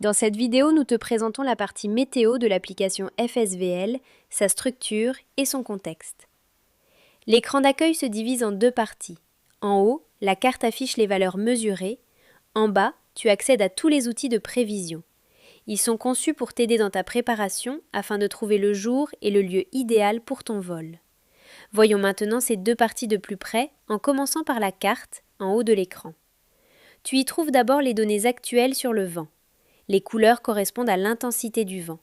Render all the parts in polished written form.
Dans cette vidéo, nous te présentons la partie météo de l'application FSVL, sa structure et son contexte. L'écran d'accueil se divise en deux parties. En haut, la carte affiche les valeurs mesurées. En bas, tu accèdes à tous les outils de prévision. Ils sont conçus pour t'aider dans ta préparation afin de trouver le jour et le lieu idéal pour ton vol. Voyons maintenant ces deux parties de plus près en commençant par la carte en haut de l'écran. Tu y trouves d'abord les données actuelles sur le vent. Les couleurs correspondent à l'intensité du vent.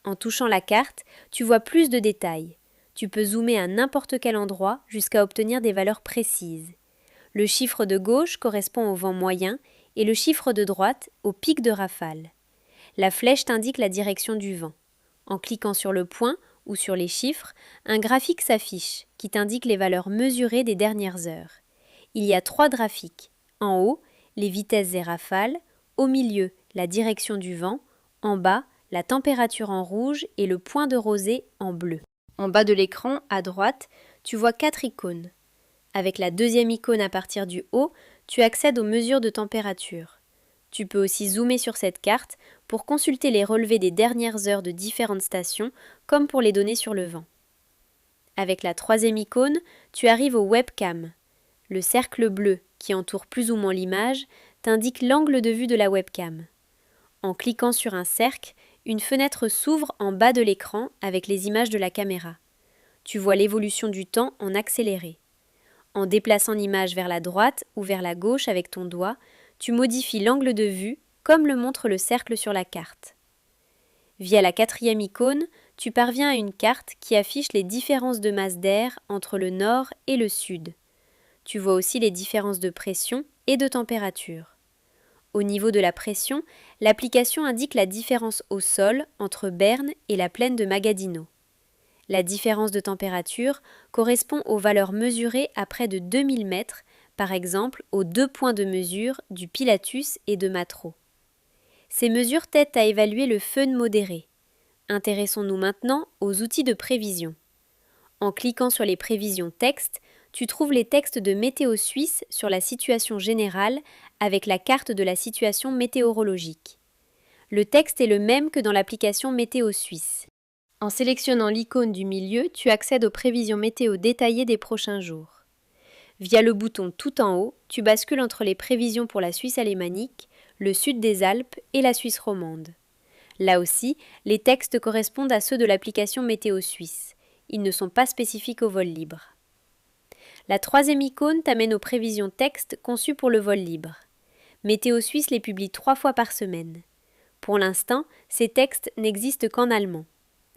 En touchant la carte, tu vois plus de détails. Tu peux zoomer à n'importe quel endroit jusqu'à obtenir des valeurs précises. Le chiffre de gauche correspond au vent moyen et le chiffre de droite au pic de rafale. La flèche t'indique la direction du vent. En cliquant sur le point ou sur les chiffres, un graphique s'affiche qui t'indique les valeurs mesurées des dernières heures. Il y a 3 graphiques. En haut, les vitesses et rafales. Au milieu, la direction du vent. En bas, la température en rouge et le point de rosée en bleu. En bas de l'écran, à droite, tu vois 4 icônes. Avec la deuxième icône à partir du haut, tu accèdes aux mesures de température. Tu peux aussi zoomer sur cette carte pour consulter les relevés des dernières heures de différentes stations, comme pour les données sur le vent. Avec la troisième icône, tu arrives au webcam. Le cercle bleu, qui entoure plus ou moins l'image, t'indique l'angle de vue de la webcam. En cliquant sur un cercle, une fenêtre s'ouvre en bas de l'écran avec les images de la caméra. Tu vois l'évolution du temps en accéléré. En déplaçant l'image vers la droite ou vers la gauche avec ton doigt, tu modifies l'angle de vue comme le montre le cercle sur la carte. Via la quatrième icône, tu parviens à une carte qui affiche les différences de masse d'air entre le nord et le sud. Tu vois aussi les différences de pression et de température. Au niveau de la pression, l'application indique la différence au sol entre Berne et la plaine de Magadino. La différence de température correspond aux valeurs mesurées à près de 2000 mètres, par exemple aux 2 points de mesure du Pilatus et de Matro. Ces mesures t'aident à évaluer le fun modéré. Intéressons-nous maintenant aux outils de prévision. En cliquant sur les prévisions texte, tu trouves les textes de Météo Suisse sur la situation générale avec la carte de la situation météorologique. Le texte est le même que dans l'application Météo Suisse. En sélectionnant l'icône du milieu, tu accèdes aux prévisions météo détaillées des prochains jours. Via le bouton tout en haut, tu bascules entre les prévisions pour la Suisse alémanique, le sud des Alpes et la Suisse romande. Là aussi, les textes correspondent à ceux de l'application Météo Suisse. Ils ne sont pas spécifiques au vol libre. La troisième icône t'amène aux prévisions texte conçues pour le vol libre. Météo Suisse les publie 3 fois par semaine. Pour l'instant, ces textes n'existent qu'en allemand.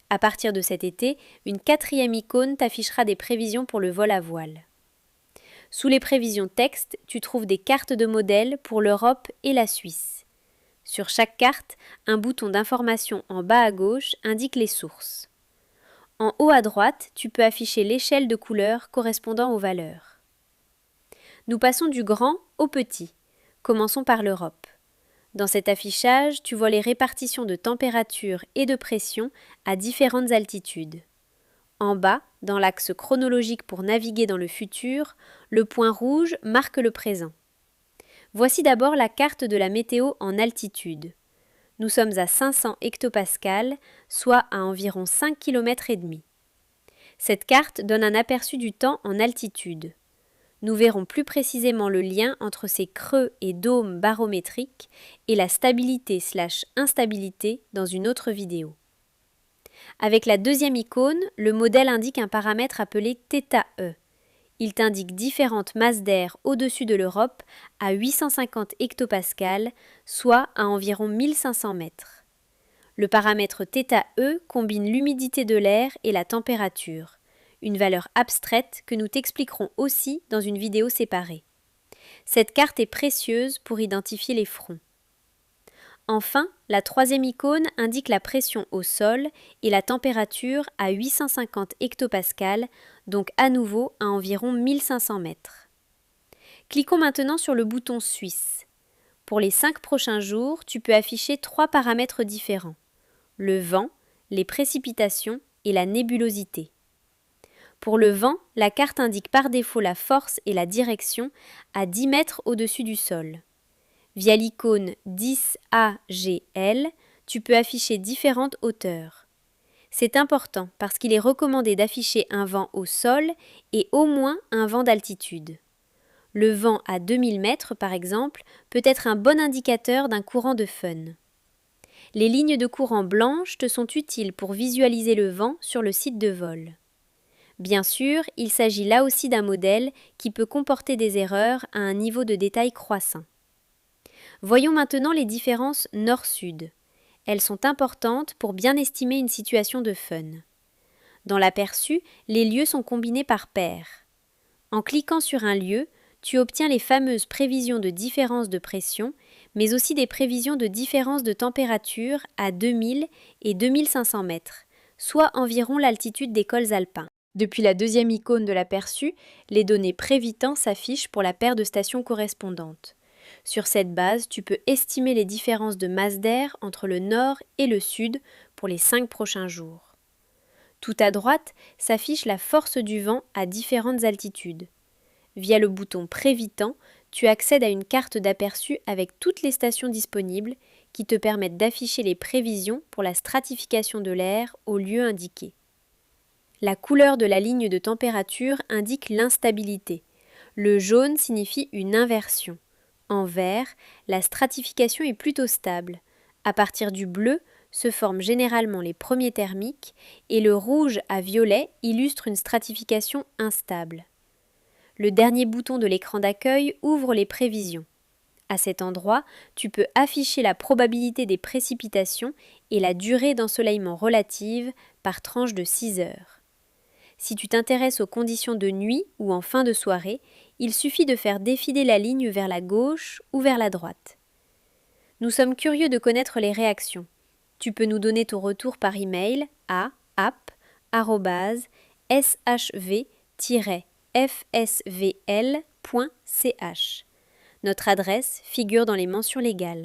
À partir de cet été, une quatrième icône t'affichera des prévisions pour le vol à voile. Sous les prévisions texte, tu trouves des cartes de modèles pour l'Europe et la Suisse. Sur chaque carte, un bouton d'information en bas à gauche indique les sources. En haut à droite, tu peux afficher l'échelle de couleurs correspondant aux valeurs. Nous passons du grand au petit. Commençons par l'Europe. Dans cet affichage, tu vois les répartitions de température et de pression à différentes altitudes. En bas, dans l'axe chronologique pour naviguer dans le futur, le point rouge marque le présent. Voici d'abord la carte de la météo en altitude. Nous sommes à 500 hectopascales, soit à environ 5 km et demi. Cette carte donne un aperçu du temps en altitude. Nous verrons plus précisément le lien entre ces creux et dômes barométriques et la stabilité/instabilité dans une autre vidéo. Avec la deuxième icône, le modèle indique un paramètre appelé θe. Il t'indique différentes masses d'air au-dessus de l'Europe à 850 hectopascales, soit à environ 1500 mètres. Le paramètre θe combine l'humidité de l'air et la température, une valeur abstraite que nous t'expliquerons aussi dans une vidéo séparée. Cette carte est précieuse pour identifier les fronts. Enfin, la troisième icône indique la pression au sol et la température à 850 hectopascales, donc à nouveau à environ 1500 mètres. Cliquons maintenant sur le bouton Suisse. Pour les 5 prochains jours, tu peux afficher 3 paramètres différents: le vent, les précipitations et la nébulosité. Pour le vent, la carte indique par défaut la force et la direction à 10 mètres au-dessus du sol. Via l'icône 10AGL, tu peux afficher différentes hauteurs. C'est important parce qu'il est recommandé d'afficher un vent au sol et au moins un vent d'altitude. Le vent à 2000 mètres, par exemple, peut être un bon indicateur d'un courant de fun. Les lignes de courant blanches te sont utiles pour visualiser le vent sur le site de vol. Bien sûr, il s'agit là aussi d'un modèle qui peut comporter des erreurs à un niveau de détail croissant. Voyons maintenant les différences nord-sud. Elles sont importantes pour bien estimer une situation de fun. Dans l'aperçu, les lieux sont combinés par paires. En cliquant sur un lieu, tu obtiens les fameuses prévisions de différence de pression, mais aussi des prévisions de différence de température à 2000 et 2500 mètres, soit environ l'altitude des cols alpins. Depuis la deuxième icône de l'aperçu, les données prévitant s'affichent pour la paire de stations correspondantes. Sur cette base, tu peux estimer les différences de masse d'air entre le nord et le sud pour les 5 prochains jours. Tout à droite s'affiche la force du vent à différentes altitudes. Via le bouton Prévitant, tu accèdes à une carte d'aperçu avec toutes les stations disponibles qui te permettent d'afficher les prévisions pour la stratification de l'air au lieu indiqué. La couleur de la ligne de température indique l'instabilité. Le jaune signifie une inversion. En vert, la stratification est plutôt stable. À partir du bleu se forment généralement les premiers thermiques et le rouge à violet illustre une stratification instable. Le dernier bouton de l'écran d'accueil ouvre les prévisions. À cet endroit, tu peux afficher la probabilité des précipitations et la durée d'ensoleillement relative par tranche de 6 heures. Si tu t'intéresses aux conditions de nuit ou en fin de soirée, il suffit de faire défiler la ligne vers la gauche ou vers la droite. Nous sommes curieux de connaître les réactions. Tu peux nous donner ton retour par email à app@shv-fsvl.ch. Notre adresse figure dans les mentions légales.